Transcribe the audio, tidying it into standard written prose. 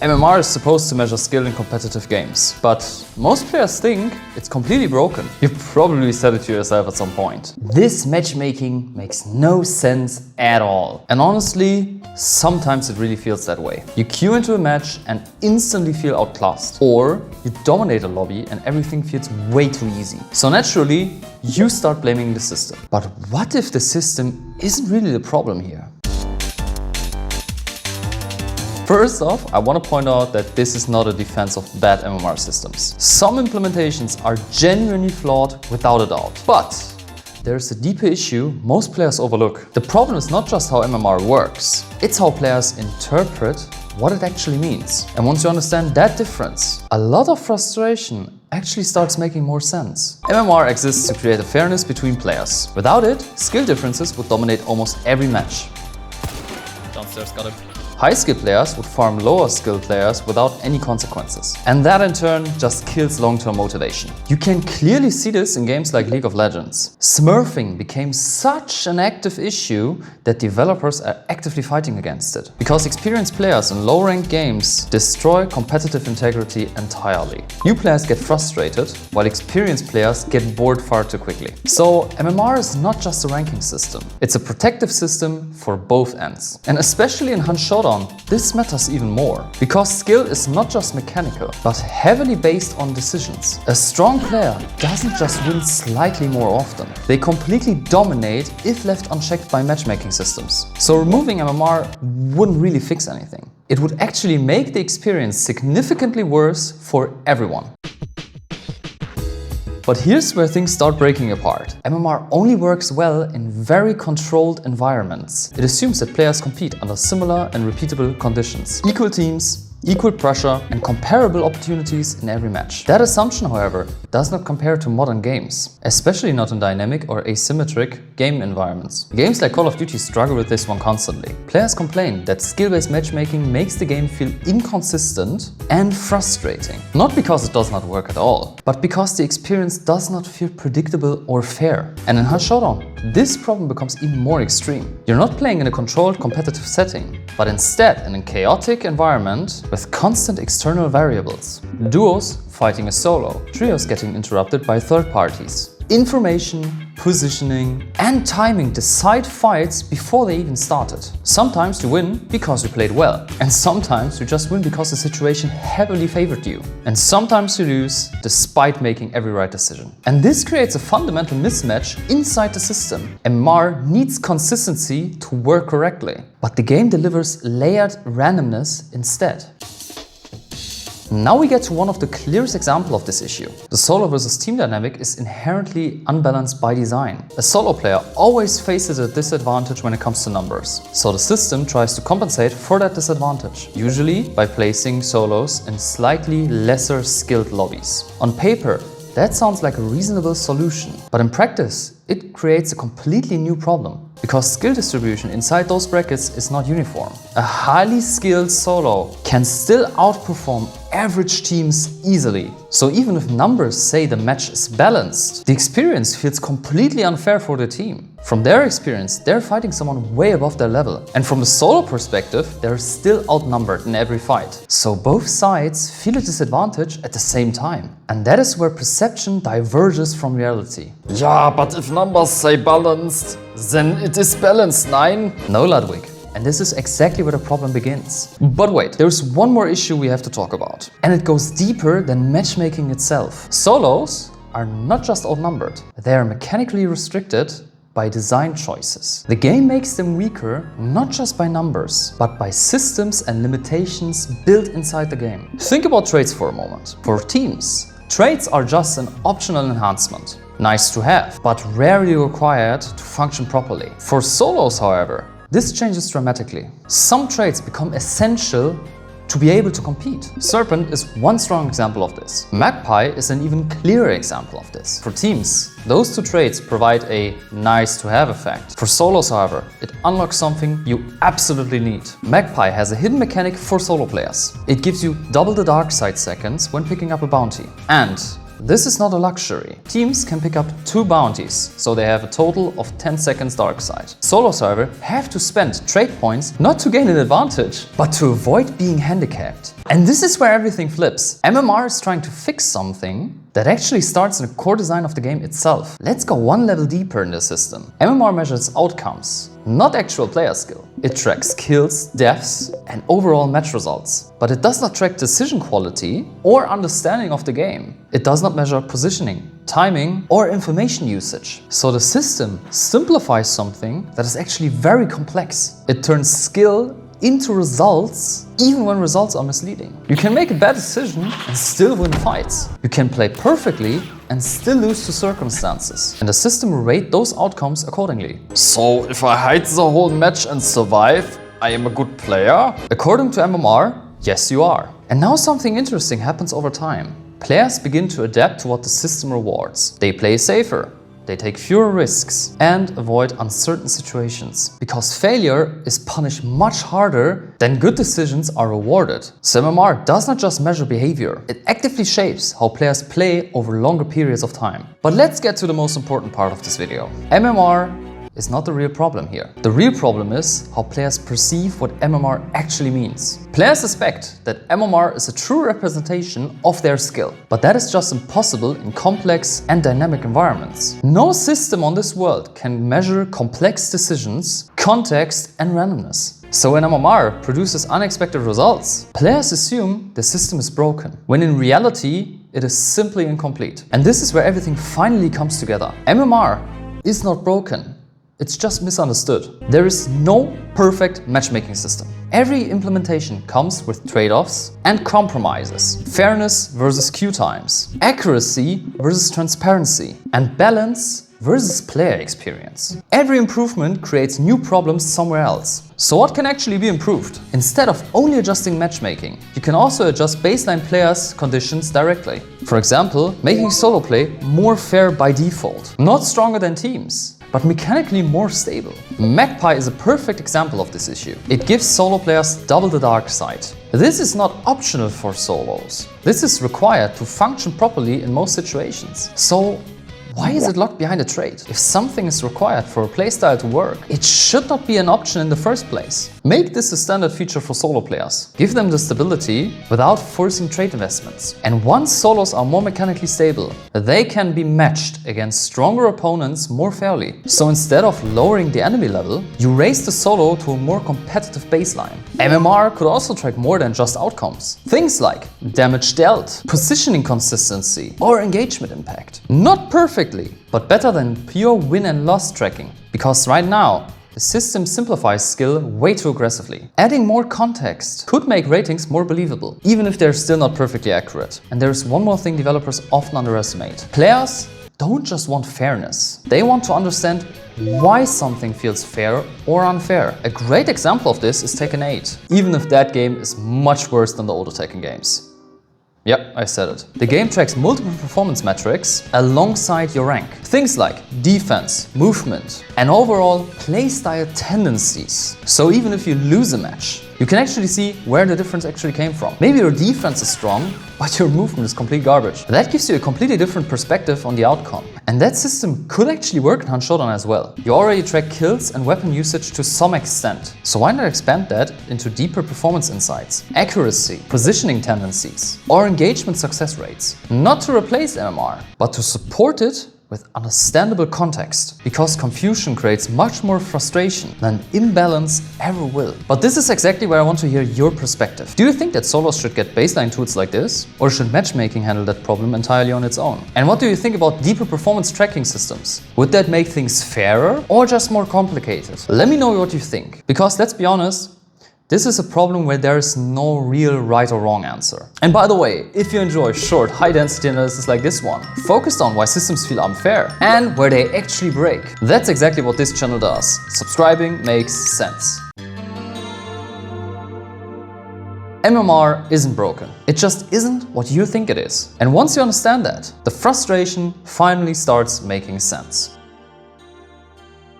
MMR is supposed to measure skill in competitive games, but most players think it's completely broken. You probably said it to yourself at some point. This matchmaking makes no sense at all. And honestly, sometimes it really feels that way. You queue into a match and instantly feel outclassed. Or you dominate a lobby and everything feels way too easy. So naturally, you start blaming the system. But what if the system isn't really the problem here? First off, I want to point out that this is not a defense of bad MMR systems. Some implementations are genuinely flawed without a doubt. But there's a deeper issue most players overlook. The problem is not just how MMR works, it's how players interpret what it actually means. And once you understand that difference, a lot of frustration actually starts making more sense. MMR exists to create a fairness between players. Without it, skill differences would dominate almost every match. Downstairs, got it. High-skill players would farm lower-skill players without any consequences. And that in turn just kills long-term motivation. You can clearly see this in games like League of Legends. Smurfing became such an active issue that developers are actively fighting against it. Because experienced players in low-ranked games destroy competitive integrity entirely. New players get frustrated, while experienced players get bored far too quickly. So MMR is not just a ranking system. It's a protective system for both ends. And especially in Hunt Showdown, this matters even more, because skill is not just mechanical, but heavily based on decisions. A strong player doesn't just win slightly more often. They completely dominate if left unchecked by matchmaking systems. So removing MMR wouldn't really fix anything. It would actually make the experience significantly worse for everyone. But here's where things start breaking apart. MMR only works well in very controlled environments. It assumes that players compete under similar and repeatable conditions. Equal teams, equal pressure, and comparable opportunities in every match. That assumption, however, does not compare to modern games, especially not in dynamic or asymmetric game environments. Games like Call of Duty struggle with this one constantly. Players complain that skill-based matchmaking makes the game feel inconsistent and frustrating. Not because it does not work at all, but because the experience does not feel predictable or fair. And in Hunt Showdown, this problem becomes even more extreme. You're not playing in a controlled competitive setting, but instead in a chaotic environment with constant external variables. Duos fighting a solo, trios getting interrupted by third parties. Information, positioning, and timing decide fights before they even started. Sometimes you win because you played well, and sometimes you just win because the situation heavily favored you. And sometimes you lose despite making every right decision. And this creates a fundamental mismatch inside the system. MMR needs consistency to work correctly, but the game delivers layered randomness instead. Now we get to one of the clearest examples of this issue. The solo versus team dynamic is inherently unbalanced by design. A solo player always faces a disadvantage when it comes to numbers. So the system tries to compensate for that disadvantage, usually by placing solos in slightly lesser skilled lobbies. On paper, that sounds like a reasonable solution, but in practice, it creates a completely new problem. Because skill distribution inside those brackets is not uniform. A highly skilled solo can still outperform average teams easily. So even if numbers say the match is balanced, the experience feels completely unfair for the team. From their experience, they're fighting someone way above their level. And from the solo perspective, they're still outnumbered in every fight. So both sides feel a disadvantage at the same time. And that is where perception diverges from reality. Yeah, but if numbers say balanced, then it is balanced, nein? No, Ludwig. And this is exactly where the problem begins. But wait, there's one more issue we have to talk about. And it goes deeper than matchmaking itself. Solos are not just outnumbered. They are mechanically restricted by design choices. The game makes them weaker not just by numbers, but by systems and limitations built inside the game. Think about traits for a moment. For teams, traits are just an optional enhancement. Nice to have, but rarely required to function properly. For solos, however, this changes dramatically. Some traits become essential to be able to compete. Serpent is one strong example of this. Magpie is an even clearer example of this. For teams, those two traits provide a nice-to-have effect. For solos, however, it unlocks something you absolutely need. Magpie has a hidden mechanic for solo players. It gives you double the dark side seconds when picking up a bounty. And This is not a luxury. Teams can pick up 2 bounties, so they have a total of 10 seconds dark side. Solos, however, have to spend trade points not to gain an advantage, but to avoid being handicapped. And this is where everything flips. MMR is trying to fix something that actually starts in the core design of the game itself. Let's go one level deeper in the system. MMR measures outcomes, not actual player skill. It tracks kills, deaths, and overall match results. But it does not track decision quality or understanding of the game. It does not measure positioning, timing, or information usage. So the system simplifies something that is actually very complex. It turns skill into results, even when results are misleading. You can make a bad decision and still win fights. You can play perfectly and still lose to circumstances. And the system will rate those outcomes accordingly. So if I hide the whole match and survive, I am a good player? According to MMR, yes you are. And now something interesting happens over time. Players begin to adapt to what the system rewards. They play safer. They take fewer risks and avoid uncertain situations, because failure is punished much harder than good decisions are rewarded. So MMR does not just measure behavior, it actively shapes how players play over longer periods of time. But let's get to the most important part of this video. MMR is not the real problem here. The real problem is how players perceive what MMR actually means. Players suspect that MMR is a true representation of their skill, but that is just impossible in complex and dynamic environments. No system on this world can measure complex decisions, context, and randomness. So when MMR produces unexpected results, players assume the system is broken, when in reality it is simply incomplete. And this is where everything finally comes together. MMR is not broken. It's just misunderstood. There is no perfect matchmaking system. Every implementation comes with trade-offs and compromises. Fairness versus queue times, accuracy versus transparency, and balance versus player experience. Every improvement creates new problems somewhere else. So what can actually be improved? Instead of only adjusting matchmaking, you can also adjust baseline players' conditions directly. For example, making solo play more fair by default. Not stronger than teams, but mechanically more stable. Magpie is a perfect example of this issue. It gives solo players double the dark side. This is not optional for solos. This is required to function properly in most situations. So why is it locked behind a trait? If something is required for a playstyle to work, it should not be an option in the first place. Make this a standard feature for solo players. Give them the stability without forcing trait investments. And once solos are more mechanically stable, they can be matched against stronger opponents more fairly. So instead of lowering the enemy level, you raise the solo to a more competitive baseline. MMR could also track more than just outcomes. Things like damage dealt, positioning consistency, or engagement impact. Not perfectly, but better than pure win and loss tracking. Because right now, the system simplifies skill way too aggressively. Adding more context could make ratings more believable, even if they're still not perfectly accurate. And there's one more thing developers often underestimate. Players don't just want fairness. They want to understand why something feels fair or unfair. A great example of this is Tekken 8, even if that game is much worse than the older Tekken games. Yep, I said it. The game tracks multiple performance metrics alongside your rank. Things like defense, movement, and overall playstyle tendencies. So even if you lose a match, you can actually see where the difference actually came from. Maybe your defense is strong, but your movement is complete garbage. That gives you a completely different perspective on the outcome. And that system could actually work in Hunt Showdown as well. You already track kills and weapon usage to some extent. So why not expand that into deeper performance insights, accuracy, positioning tendencies, or engagement success rates? Not to replace MMR, but to support it with understandable context, because confusion creates much more frustration than imbalance ever will. But this is exactly where I want to hear your perspective. Do you think that solos should get baseline tools like this? Or should matchmaking handle that problem entirely on its own? And what do you think about deeper performance tracking systems? Would that make things fairer or just more complicated? Let me know what you think, because let's be honest, this is a problem where there is no real right or wrong answer. And by the way, if you enjoy short, high-density analysis like this one, focused on why systems feel unfair and where they actually break, that's exactly what this channel does. Subscribing makes sense. MMR isn't broken. It just isn't what you think it is. And once you understand that, the frustration finally starts making sense.